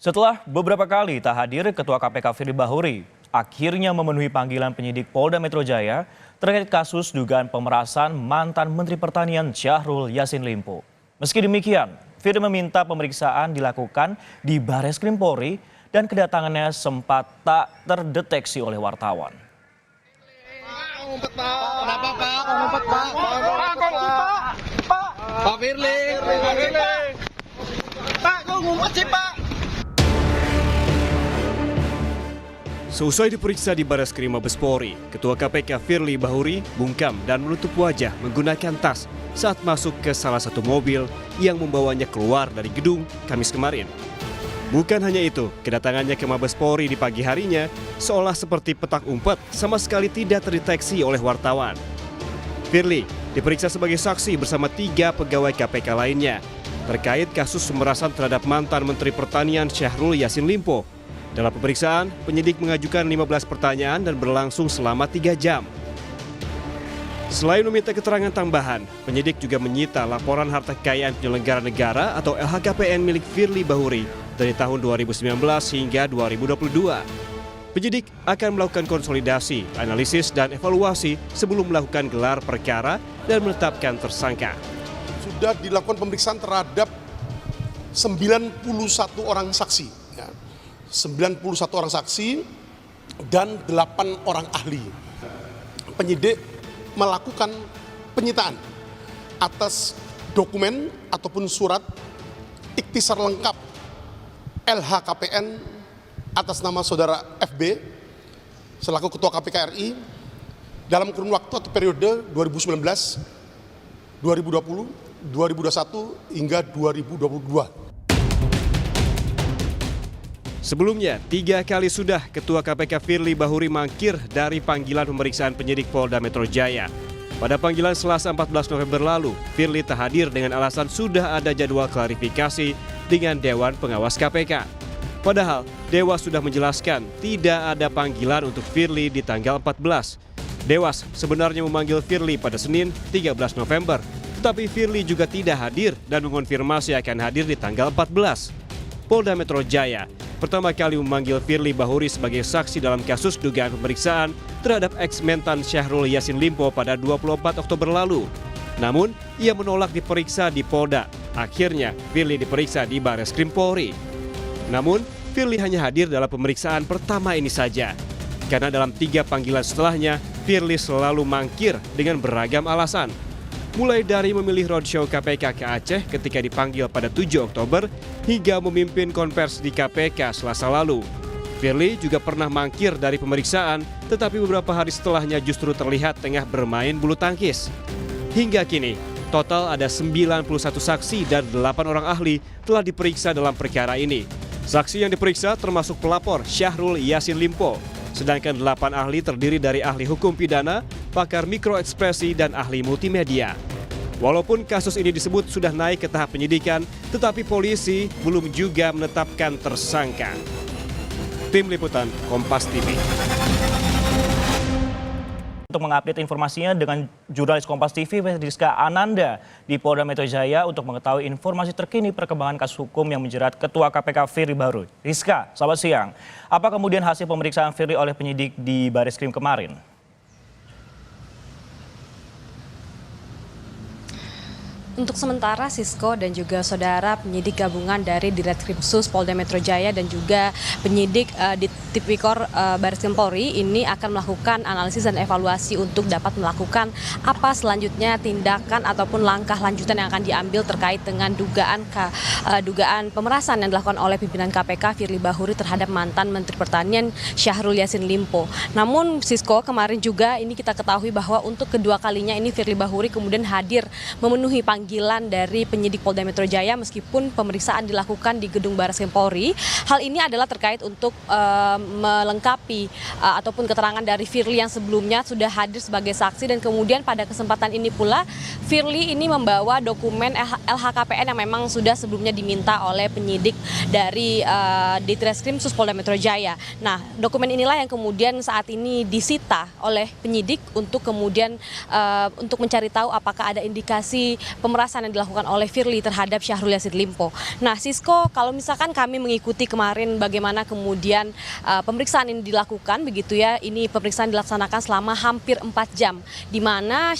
Setelah beberapa kali tak hadir, Ketua KPK Firly Bahuri akhirnya memenuhi panggilan penyidik Polda Metro Jaya terkait kasus dugaan pemerasan mantan Menteri Pertanian Syahrul Yassin Limpo. Meski demikian, Firly meminta pemeriksaan dilakukan di Bareskrim Polri dan kedatangannya sempat tak terdeteksi oleh wartawan. Pak Firly. Pak, kok ngumpet sih, Pak? Seusai diperiksa di Bareskrim Mabes Polri, Ketua KPK Firly Bahuri bungkam dan menutup wajah menggunakan tas saat masuk ke salah satu mobil yang membawanya keluar dari gedung Kamis kemarin. Bukan hanya itu, kedatangannya ke Mabes Polri di pagi harinya seolah seperti petak umpet sama sekali tidak terdeteksi oleh wartawan. Firly diperiksa sebagai saksi bersama 3 pegawai KPK lainnya terkait kasus pemerasan terhadap mantan Menteri Pertanian Syahrul Yassin Limpo. Dalam pemeriksaan, penyidik mengajukan 15 pertanyaan dan berlangsung selama 3 jam. Selain meminta keterangan tambahan, penyidik juga menyita laporan harta kekayaan penyelenggara negara atau LHKPN milik Firly Bahuri dari tahun 2019 hingga 2022. Penyidik akan melakukan konsolidasi, analisis, dan evaluasi sebelum melakukan gelar perkara dan menetapkan tersangka. Sudah dilakukan pemeriksaan terhadap 91 orang saksi. 91 orang saksi dan 8 orang ahli. Penyidik melakukan penyitaan atas dokumen ataupun surat ikhtisar lengkap LHKPN atas nama saudara FB selaku Ketua KPK RI dalam kurun waktu atau periode 2019, 2020, 2021 hingga 2022. Sebelumnya, 3 kali sudah Ketua KPK Firly Bahuri mangkir dari panggilan pemeriksaan penyidik Polda Metro Jaya. Pada panggilan Selasa 14 November lalu, Firly tak hadir dengan alasan sudah ada jadwal klarifikasi dengan Dewan Pengawas KPK. Padahal, Dewas sudah menjelaskan tidak ada panggilan untuk Firly di tanggal 14. Dewas sebenarnya memanggil Firly pada Senin 13 November, tetapi Firly juga tidak hadir dan mengonfirmasi akan hadir di tanggal 14. Polda Metro Jaya pertama kali memanggil Firly Bahuri sebagai saksi dalam kasus dugaan pemeriksaan terhadap ex-mentan Syahrul Yassin Limpo pada 24 Oktober lalu. Namun, ia menolak diperiksa di Polda. Akhirnya, Firly diperiksa di Bareskrim Polri. Namun, Firly hanya hadir dalam pemeriksaan pertama ini saja. Karena dalam 3 panggilan setelahnya, Firly selalu mangkir dengan beragam alasan. Mulai dari memilih roadshow KPK ke Aceh ketika dipanggil pada 7 Oktober hingga memimpin konversi di KPK Selasa lalu. Firly juga pernah mangkir dari pemeriksaan, tetapi beberapa hari setelahnya justru terlihat tengah bermain bulu tangkis. Hingga kini, total ada 91 saksi dan 8 orang ahli telah diperiksa dalam perkara ini. Saksi yang diperiksa termasuk pelapor Syahrul Yassin Limpo. Sedangkan 8 ahli terdiri dari ahli hukum pidana, pakar mikroekspresi, dan ahli multimedia. Walaupun kasus ini disebut sudah naik ke tahap penyidikan, tetapi polisi belum juga menetapkan tersangka. Tim Liputan Kompas TV. Untuk mengupdate informasinya dengan jurnalis Kompas TV, Rizka Ananda di Polda Metro Jaya untuk mengetahui informasi terkini perkembangan kasus hukum yang menjerat Ketua KPK Firly Bahuri. Rizka, selamat siang. Apa kemudian hasil pemeriksaan Firly oleh penyidik di Bareskrim kemarin? Untuk sementara, Sisko dan juga saudara penyidik gabungan dari Ditreskrimsus Polda Metro Jaya dan juga penyidik di Tipikor Bareskrim Polri ini akan melakukan analisis dan evaluasi untuk dapat melakukan apa selanjutnya tindakan ataupun langkah lanjutan yang akan diambil terkait dengan dugaan pemerasan yang dilakukan oleh pimpinan KPK Firly Bahuri terhadap mantan Menteri Pertanian Syahrul Yassin Limpo. Namun Sisko, kemarin juga ini kita ketahui bahwa untuk kedua kalinya ini Firly Bahuri kemudian hadir memenuhi panggilan dari penyidik Polda Metro Jaya meskipun pemeriksaan dilakukan di gedung Bareskrim Polri. Hal ini adalah terkait untuk melengkapi ataupun keterangan dari Firly yang sebelumnya sudah hadir sebagai saksi, dan kemudian pada kesempatan ini pula Firly ini membawa dokumen LHKPN yang memang sudah sebelumnya diminta oleh penyidik dari Ditreskrimsus Polda Metro Jaya. Nah, dokumen inilah yang kemudian saat ini disita oleh penyidik untuk kemudian untuk mencari tahu apakah ada indikasi pemerasan pemerasan yang dilakukan oleh Firly terhadap Syahrul Yassin Limpo. Nah, Sisko, kalau misalkan kami mengikuti kemarin bagaimana kemudian pemeriksaan ini dilakukan begitu ya, ini pemeriksaan dilaksanakan selama hampir 4 jam, di mana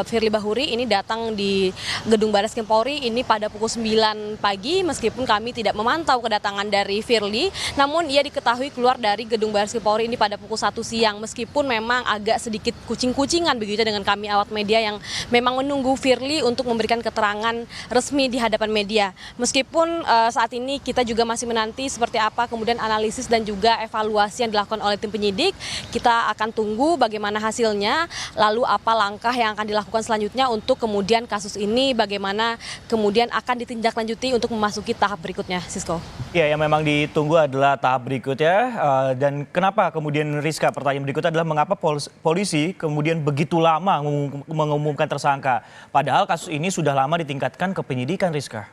Firly Bahuri ini datang di gedung Barreskrim Polri ini pada pukul 9 pagi, meskipun kami tidak memantau kedatangan dari Firly, namun ia diketahui keluar dari gedung Barreskrim Polri ini pada pukul 1 siang, meskipun memang agak sedikit kucing-kucingan begitu dengan kami awak media yang memang menunggu Firly untuk memberikan keterangan resmi di hadapan media. Meskipun saat ini kita juga masih menanti seperti apa kemudian analisis dan juga evaluasi yang dilakukan oleh tim penyidik. Kita akan tunggu bagaimana hasilnya, lalu apa langkah yang akan dilakukan selanjutnya untuk kemudian kasus ini bagaimana kemudian akan ditindaklanjuti untuk memasuki tahap berikutnya, Sisko. Ya, yang memang ditunggu adalah tahap berikutnya. Dan kenapa kemudian, Rizka, pertanyaan berikutnya adalah mengapa polisi kemudian begitu lama mengumumkan tersangka, padahal kasus ini sudah lama ditingkatkan ke penyidikan, Rizka?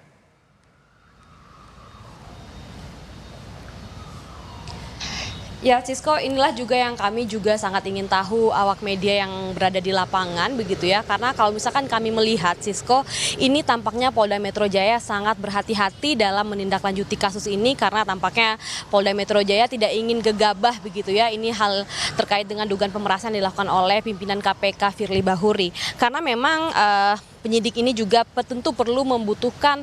Ya, Sisko, inilah juga yang kami juga sangat ingin tahu awak media yang berada di lapangan begitu ya. Karena kalau misalkan kami melihat, Sisko, ini tampaknya Polda Metro Jaya sangat berhati-hati dalam menindaklanjuti kasus ini karena tampaknya Polda Metro Jaya tidak ingin gegabah begitu ya. Ini hal terkait dengan dugaan pemerasan yang dilakukan oleh pimpinan KPK Firly Bahuri. Karena memang penyidik ini juga tentu perlu membutuhkan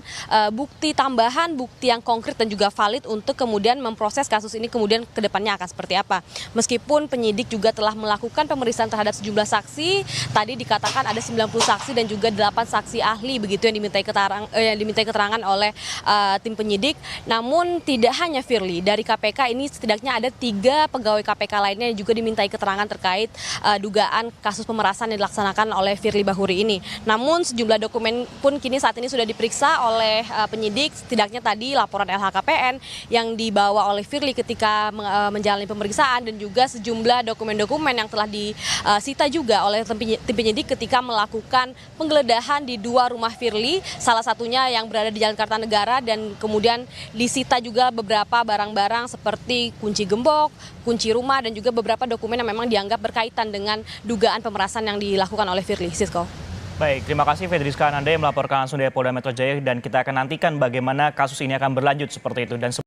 bukti tambahan, bukti yang konkret dan juga valid untuk kemudian memproses kasus ini kemudian ke depannya akan seperti apa. Meskipun penyidik juga telah melakukan pemeriksaan terhadap sejumlah saksi, tadi dikatakan ada 90 saksi dan juga 8 saksi ahli begitu yang dimintai keterangan oleh tim penyidik. Namun tidak hanya Firly, dari KPK ini setidaknya ada 3 pegawai KPK lainnya yang juga dimintai keterangan terkait dugaan kasus pemerasan yang dilaksanakan oleh Firly Bahuri ini. Namun sejumlah dokumen pun kini saat ini sudah diperiksa oleh penyidik, setidaknya tadi laporan LHKPN yang dibawa oleh Firly ketika menjalani pemeriksaan dan juga sejumlah dokumen-dokumen yang telah disita juga oleh tim penyidik ketika melakukan penggeledahan di 2 rumah Firly, salah satunya yang berada di Jalan Kartanegara, dan kemudian disita juga beberapa barang-barang seperti kunci gembok, kunci rumah, dan juga beberapa dokumen yang memang dianggap berkaitan dengan dugaan pemerasan yang dilakukan oleh Firly. Sisko. Baik, terima kasih Fedriska Ananda yang melaporkan langsung dari Polda Metro Jaya, dan kita akan nantikan bagaimana kasus ini akan berlanjut seperti itu. Dan